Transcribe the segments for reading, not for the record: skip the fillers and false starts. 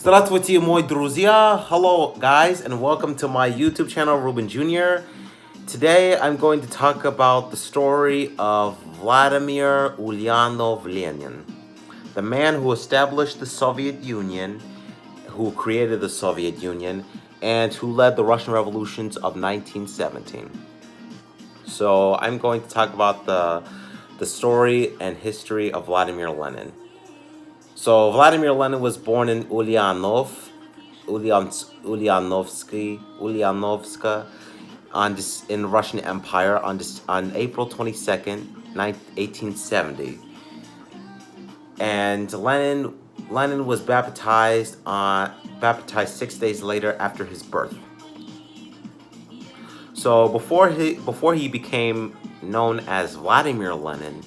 Здравствуйте, мои друзья. Hello, guys, and welcome to my YouTube channel, Ruben Jr. Today, I'm going to talk about the story of Vladimir Ulyanov Lenin, the man who established the Soviet Union, who created the Soviet Union, and who led the Russian revolutions of 1917. So, I'm going to talk about the story and history of Vladimir Lenin. So Vladimir Lenin was born in Ulyanovska in Russian Empire on April 22nd, 1870. And Lenin was baptized 6 days later after his birth. So before he became known as Vladimir Lenin,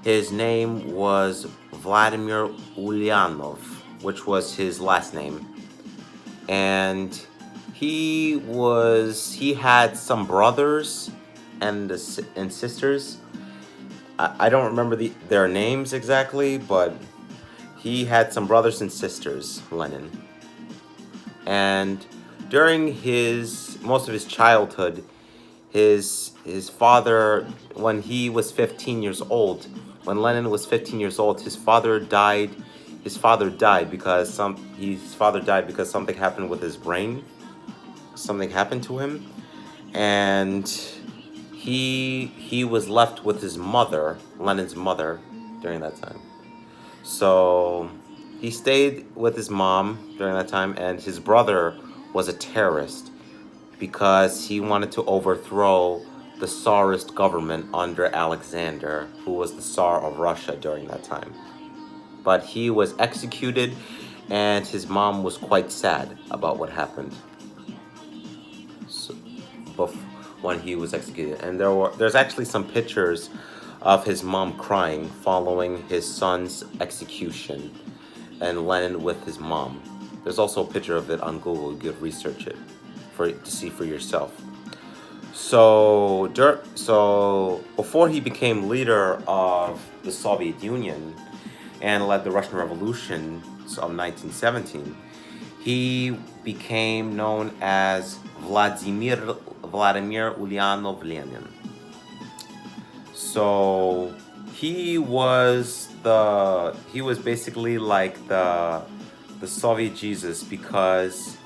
his name was Vladimir Ulyanov, which was his last name. And he had some brothers and sisters. I don't remember their names exactly, but he had some brothers and sisters, Lenin. And during most of his childhood, his father, when he was 15 years old, when Lenin was 15 years old, his father died because something happened with his brain. Something happened to him, and he was left with his mother, Lenin's mother, during that time. So he stayed with his mom during that time, and his brother was a terrorist because he wanted to overthrow the Tsarist government under Alexander, who was the Tsar of Russia during that time. But he was executed, and his mom was quite sad about what happened when he was executed. And there's actually some pictures of his mom crying following his son's execution, and Lenin with his mom. There's also a picture of it on Google. You could research it to see for yourself. So before he became leader of the Soviet Union and led the Russian revolutions of 1917, he became known as Vladimir Ulyanov Lenin. So he was basically like the Soviet Jesus, because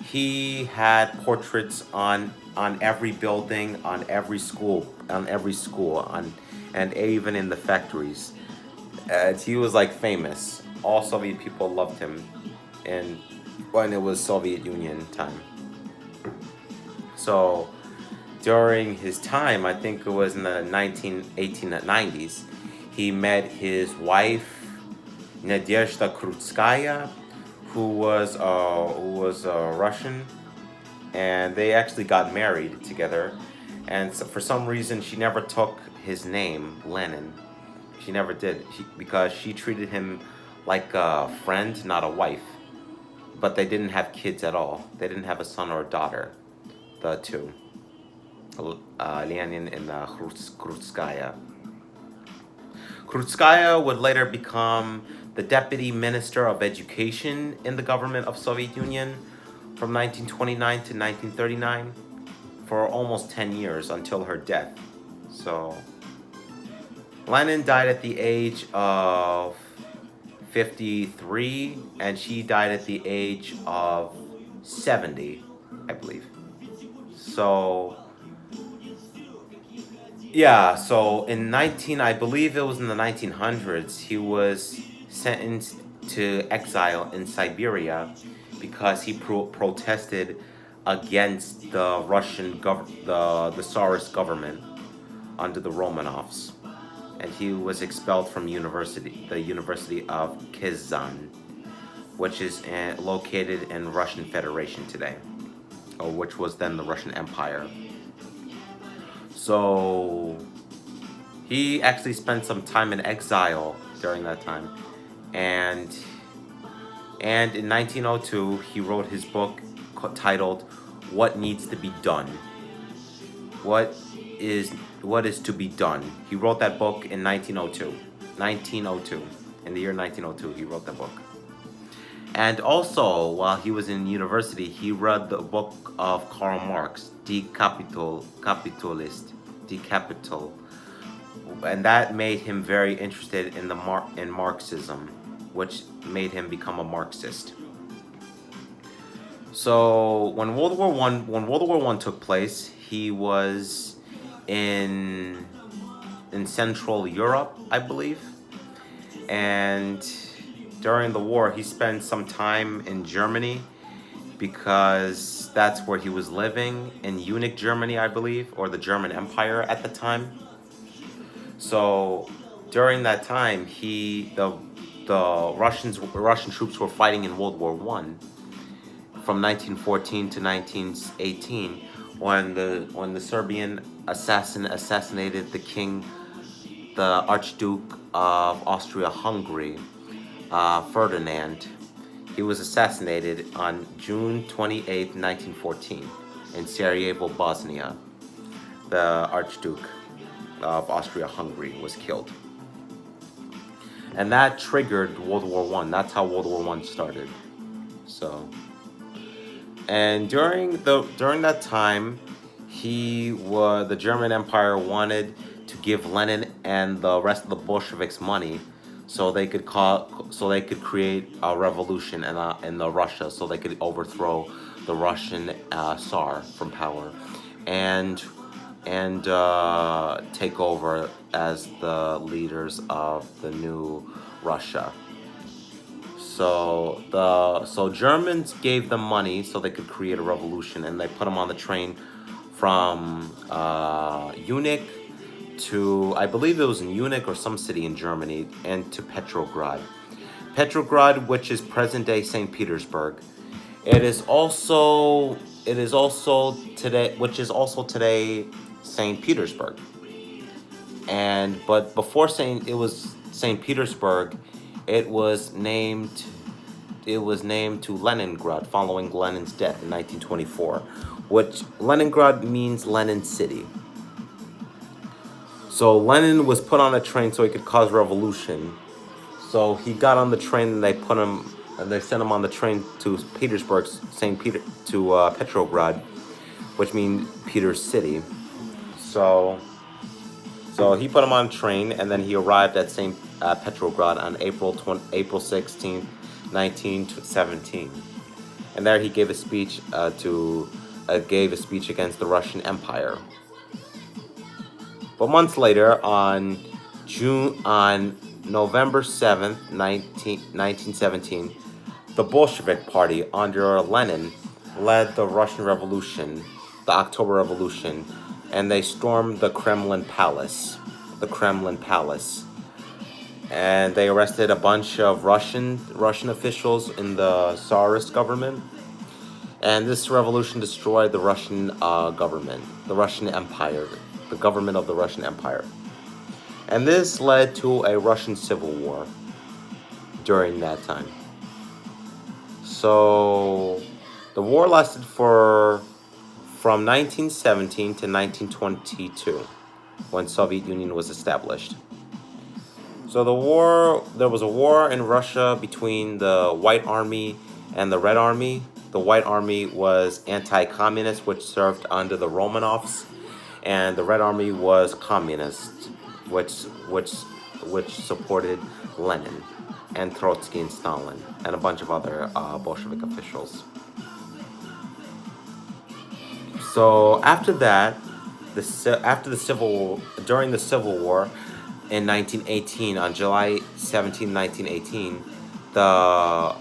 he had portraits on every building, on every school, and even in the factories. He was like famous. All Soviet people loved him, and when it was Soviet Union time. So during his time, I think it was in the 1890s, he met his wife Nadezhda Krutskaya, who was Russian, and they actually got married together. And so for some reason, she never took his name, Lenin. She never did, because she treated him like a friend, not a wife. But they didn't have kids at all. They didn't have a son or a daughter, the two, Lenin and Krutskaya. Krutskaya would later become the Deputy Minister of Education in the government of Soviet Union from 1929 to 1939 for almost 10 years until her death. So Lenin died at the age of 53, and she died at the age of 70, I believe. So yeah, so I believe it was in the 1900s, he was sentenced to exile in Siberia because he protested against the the Tsarist government under the Romanovs. And he was expelled from the University of Kazan, which is located in Russian Federation today, or which was then the Russian Empire. So he actually spent some time in exile during that time, and in 1902 he wrote his book titled "What Needs to Be Done." What is to be done. He wrote that book in 1902. In the year 1902, he wrote that book. And also, while he was in university, he read the book of Karl Marx, Die Capitalist, Die Capital, and that made him very interested in in Marxism, which made him become a Marxist. So when World War One took place, he was in in Central Europe, I believe, and during the war, he spent some time in Germany because that's where he was living in Munich, Germany, I believe, or the German Empire at the time. So during that time, the Russian troops were fighting in World War One from 1914 to 1918 when the Serbian assassinated the king, the Archduke of Austria-Hungary, Ferdinand. He was assassinated on June 28, 1914, in Sarajevo, Bosnia. The Archduke of Austria-Hungary was killed. And that triggered World War One. That's how World War One started. So, and during that time, the German Empire wanted to give Lenin and the rest of the Bolsheviks money so they could create a revolution in the Russia, so they could overthrow the Russian Tsar from power, and take over as the leaders of the new Russia. So Germans gave them money so they could create a revolution, and they put them on the train from Munich to, I believe it was in Munich or some city in Germany, and to Petrograd. Petrograd, which is present-day St. Petersburg. It is also today St. Petersburg. But before it was St. Petersburg, it was named to Leningrad following Lenin's death in 1924, which Leningrad means Lenin City. So Lenin was put on a train so he could cause revolution. So he got on the train, and they sent him on the train to Petrograd, which means Peter's City. So he put him on a train, and then he arrived at St. Petrograd on April 16th, 1917, and there he gave a speech against the Russian Empire. But months later, on November 7th, 1917, the Bolshevik Party under Lenin led the Russian Revolution, the October Revolution, and they stormed the Kremlin Palace. And they arrested a bunch of Russian officials in the Tsarist government. And this revolution destroyed the Russian government, the Russian Empire, the government of the Russian Empire. And this led to a Russian civil war during that time. So the war lasted from 1917 to 1922, when Soviet Union was established. So there was a war in Russia between the White Army and the Red Army. The White Army was anti-communist, which served under the Romanovs, and the Red Army was communist, which supported Lenin and Trotsky and Stalin and a bunch of other Bolshevik officials. So after that, during the Civil War in 1918, on July 17, 1918, the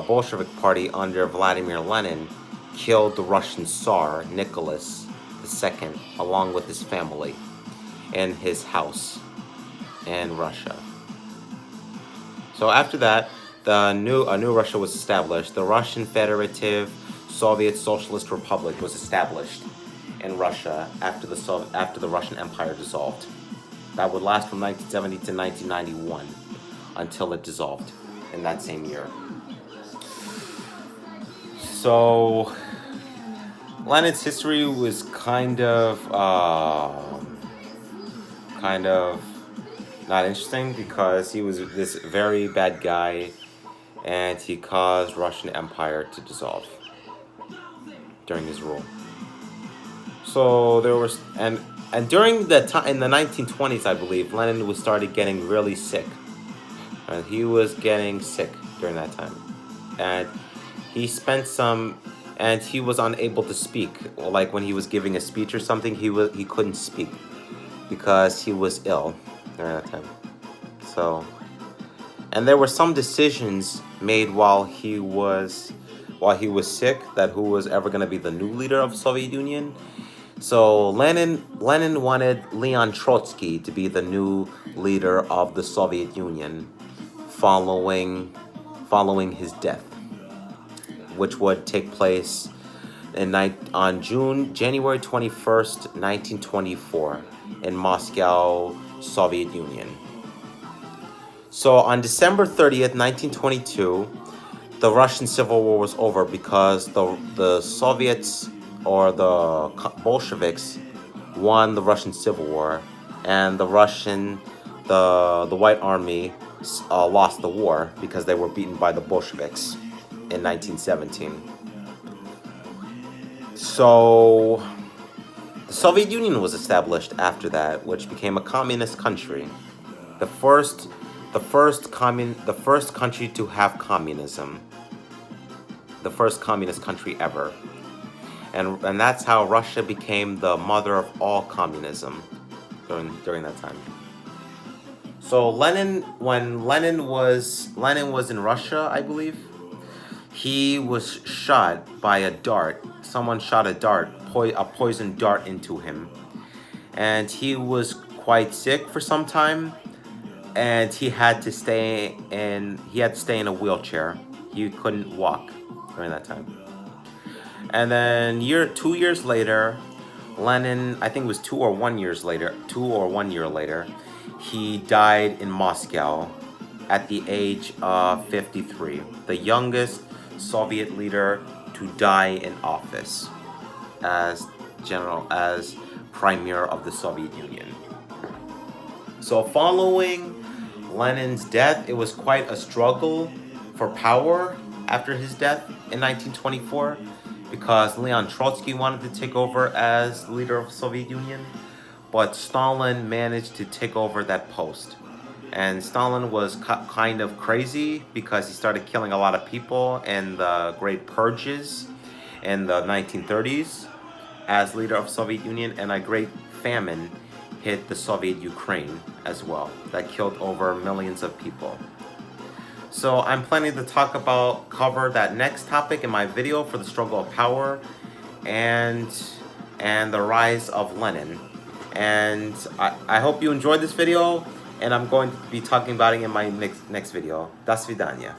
Bolshevik Party under Vladimir Lenin killed the Russian Tsar Nicholas II along with his family in his house in Russia. So after that, a new Russia was established. The Russian Federative Soviet Socialist Republic was established in Russia after the Russian Empire dissolved. That would last from 1970 to 1991 until it dissolved in that same year. So Lenin's history was kind of not interesting, because he was this very bad guy, and he caused Russian Empire to dissolve during his rule. So there was and during the time in the 1920s, I believe, Lenin was started getting really sick. And he was getting sick during that time, and he spent some, and he was unable to speak. Like when he was giving a speech or something, he couldn't speak because he was ill during that time. So, and there were some decisions made while he was sick that who was ever going to be the new leader of the Soviet Union. So Lenin wanted Leon Trotsky to be the new leader of the Soviet Union following his death, which would take place on January 21st, 1924 in Moscow, Soviet Union. So on December 30th, 1922, the Russian Civil War was over because the Soviets, or the Bolsheviks, won the Russian Civil War, and the White Army lost the war because they were beaten by the Bolsheviks in 1917. So the Soviet Union was established after that, which became a communist country, the first country to have communism, the first communist country ever. And that's how Russia became the mother of all communism during that time. So when Lenin was in Russia, I believe, he was shot by a dart. Someone shot a poison dart into him, and he was quite sick for some time, and he had to stay in a wheelchair. He couldn't walk during that time. And then 2 years later, Lenin, I think it was 2 or 1 year later, he died in Moscow at the age of 53, the youngest Soviet leader to die in office as premier of the Soviet Union. So following Lenin's death, it was quite a struggle for power after his death in 1924, because Leon Trotsky wanted to take over as leader of the Soviet Union, but Stalin managed to take over that post. And Stalin was kind of crazy because he started killing a lot of people in the Great Purges in the 1930s as leader of the Soviet Union, and a great famine hit the Soviet Ukraine as well that killed over millions of people. So I'm planning to cover that next topic in my video for the struggle of power and the rise of Lenin. And I hope you enjoyed this video, and I'm going to be talking about it in my next video. До свидания.